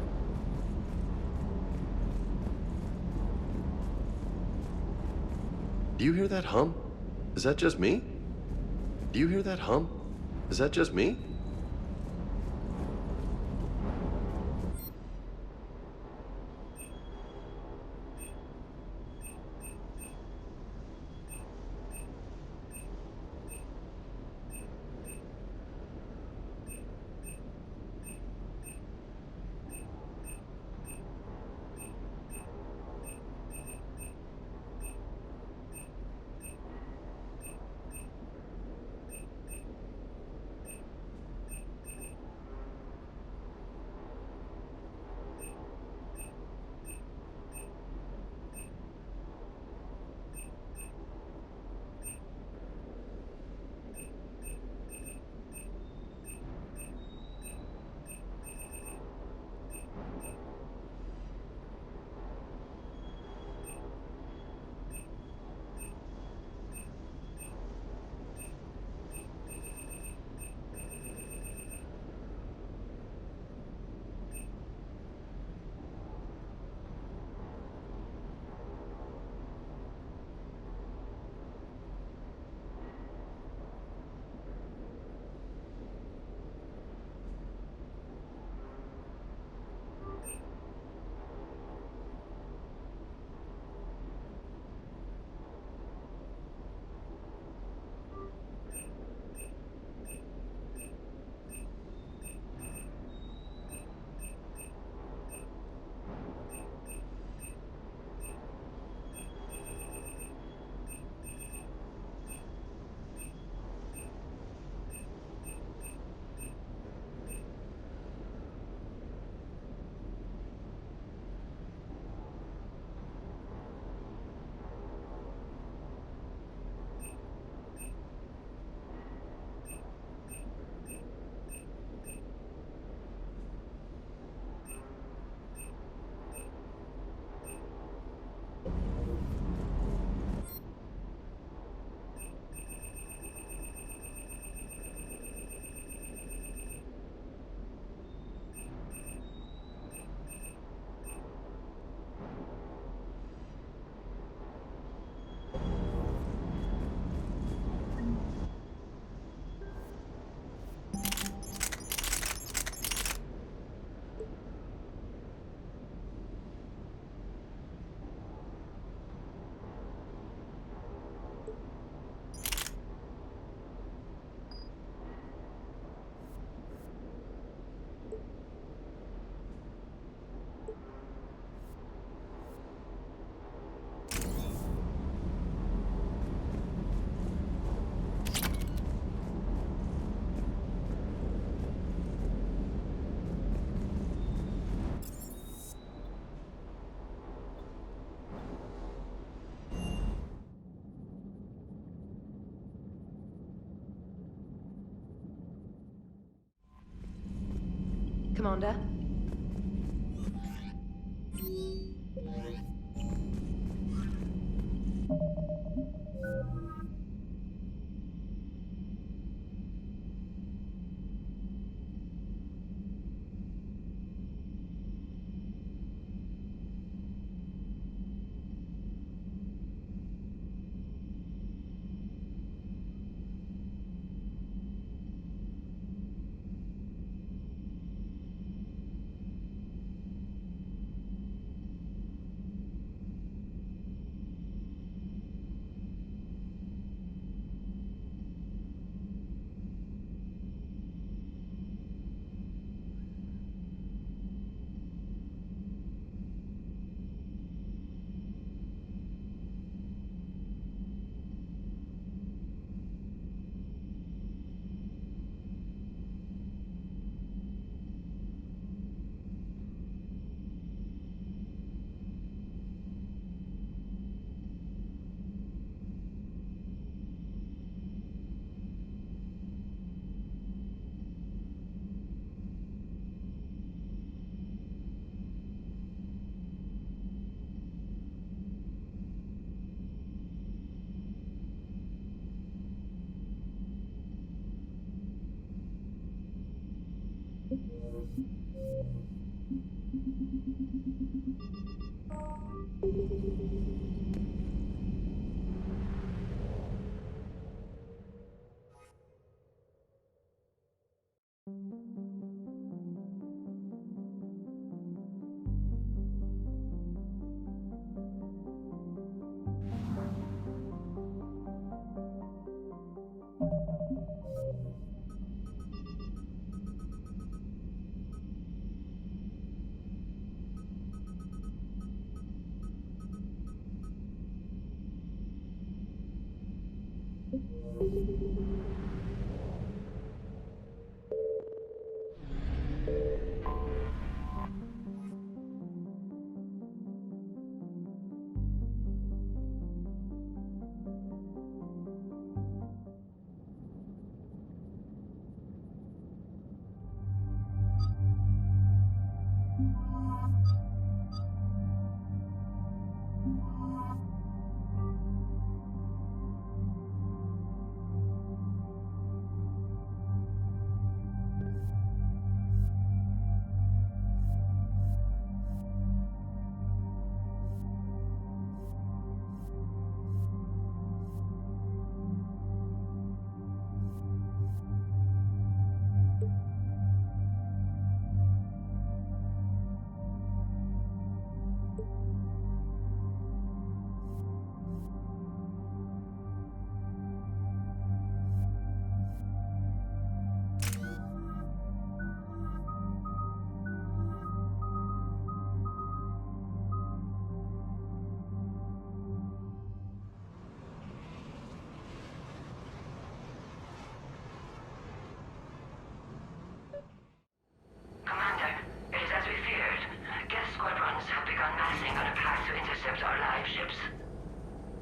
Do you hear that hum? Is that just me? Do you hear that hum? Is that just me? Commander.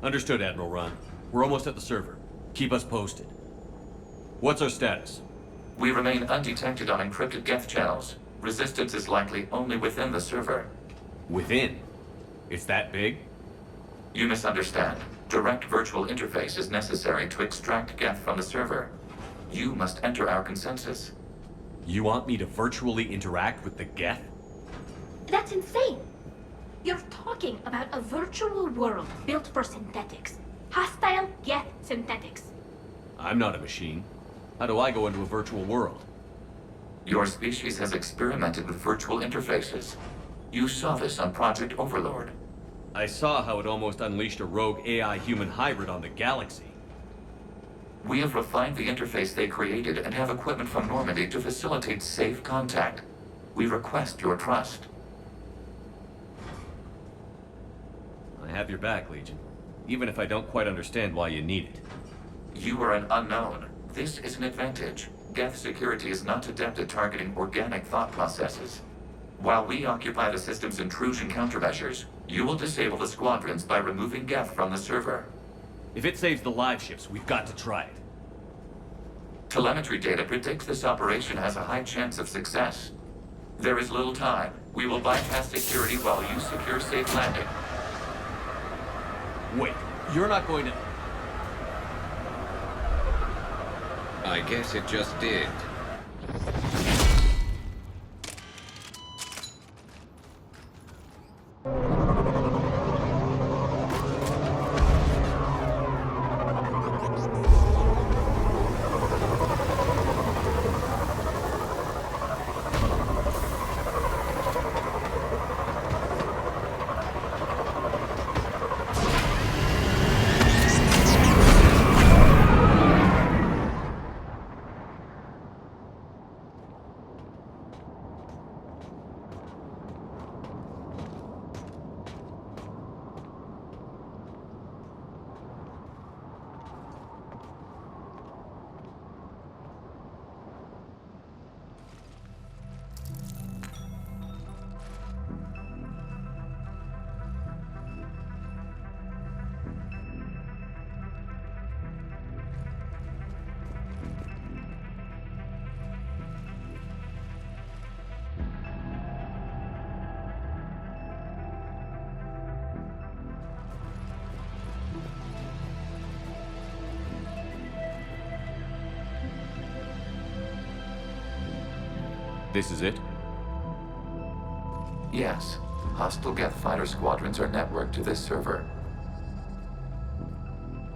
Understood, Admiral Ron. We're almost at the server. Keep us posted. What's our status? We remain undetected on encrypted Geth channels. Resistance is likely only within the server. Within? It's that big? You misunderstand. Direct virtual interface is necessary to extract Geth from the server. You must enter our consensus. You want me to virtually interact with the Geth? That's insane! You're talking about a virtual world built for synthetics. Hostile Geth synthetics. I'm not a machine. How do I go into a virtual world? Your species has experimented with virtual interfaces. You saw this on Project Overlord. I saw how it almost unleashed a rogue AI-human hybrid on the galaxy. We have refined the interface they created and have equipment from Normandy to facilitate safe contact. We request your trust. I have your back, Legion. Even if I don't quite understand why you need it. You are an unknown. This is an advantage. Geth security is not adept at targeting organic thought processes. While we occupy the system's intrusion countermeasures, you will disable the squadrons by removing Geth from the server. If it saves the live ships, we've got to try it. Telemetry data predicts this operation has a high chance of success. There is little time. We will bypass security while you secure safe landing. Wait, you're not going to... I guess it just did. This is it? Yes. Hostile Geth fighter squadrons are networked to this server.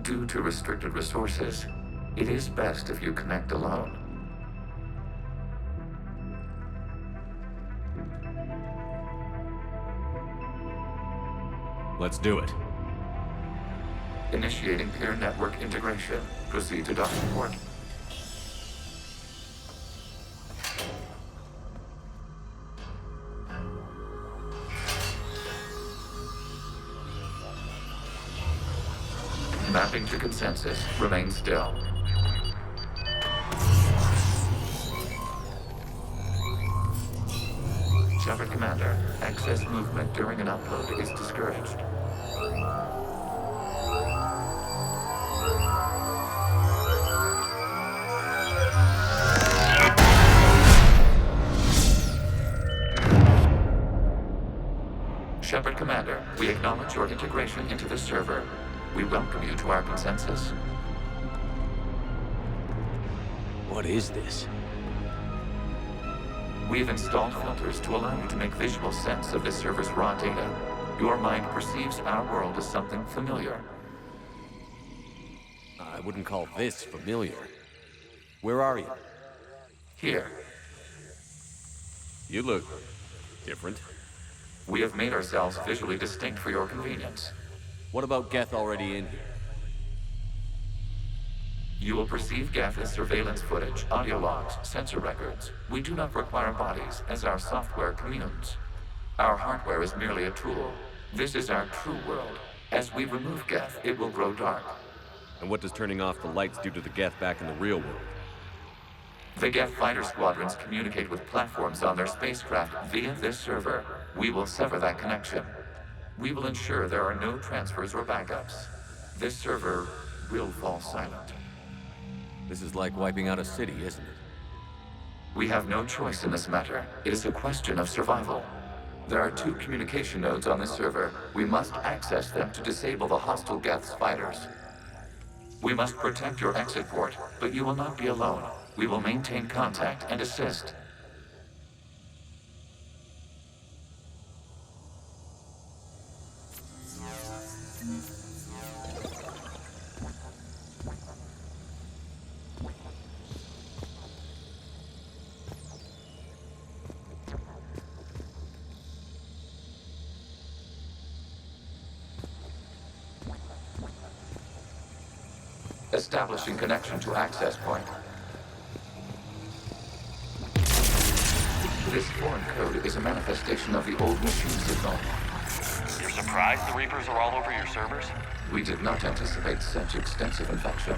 Due to restricted resources, it is best if you connect alone. Let's do it. Initiating peer network integration. Proceed to docking port. Mapping to consensus. Remain still. Shepard Commander, excess movement during an upload is discouraged. Shepard Commander, we acknowledge your integration into the server. We welcome you to our consensus. What is this? We've installed filters to allow you to make visual sense of this server's raw data. Your mind perceives our world as something familiar. I wouldn't call this familiar. Where are you? Here. You look different. We have made ourselves visually distinct for your convenience. What about Geth already in here? You will perceive Geth as surveillance footage, audio logs, sensor records. We do not require bodies, as our software communes. Our hardware is merely a tool. This is our true world. As we remove Geth, it will grow dark. And what does turning off the lights do to the Geth back in the real world? The Geth fighter squadrons communicate with platforms on their spacecraft via this server. We will sever that connection. We will ensure there are no transfers or backups. This server will fall silent. This is like wiping out a city, isn't it? We have no choice in this matter. It is a question of survival. There are 2 communication nodes on this server. We must access them to disable the hostile Geth's fighters. We must protect your exit port, but you will not be alone. We will maintain contact and assist. Establishing connection to access point. This foreign code is a manifestation of the old machine signal. You're surprised the Reapers are all over your servers? We did not anticipate such extensive infection.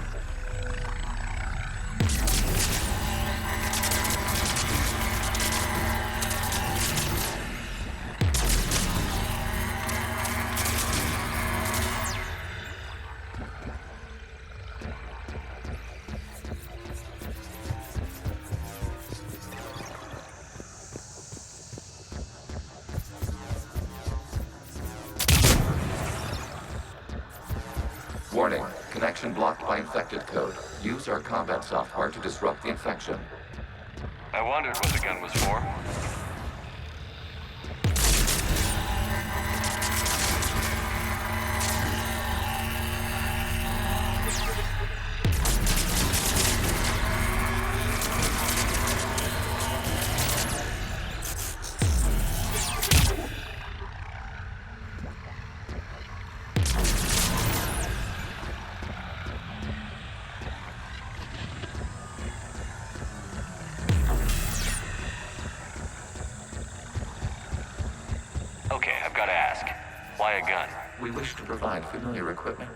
connection blocked by infected code. Use our combat software to disrupt the infection. I wondered what the gun was for. Okay, I've got to ask. Why a gun? We wish to provide familiar equipment.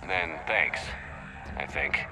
Then thanks, I think.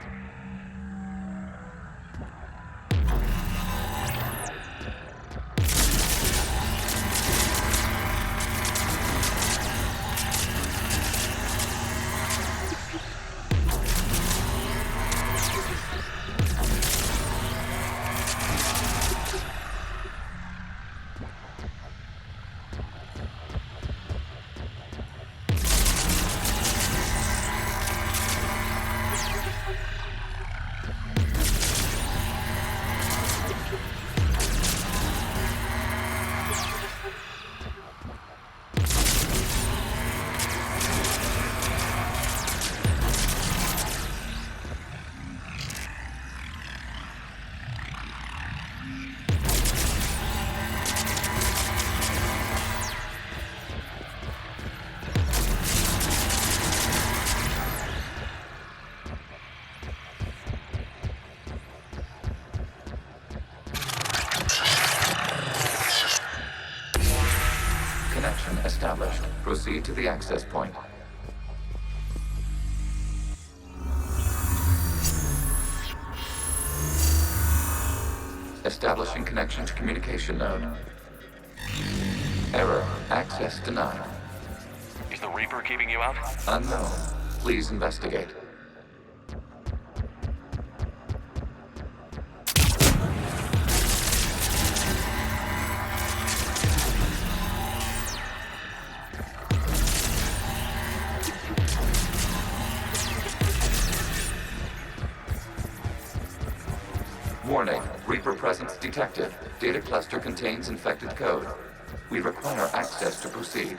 Connection established. Proceed to the access point. Establishing connection to communication node. Error. Access denied. Is the Reaper keeping you out? Unknown. Please investigate. Warning. Reaper presence detected. Data cluster contains infected code. We require access to proceed.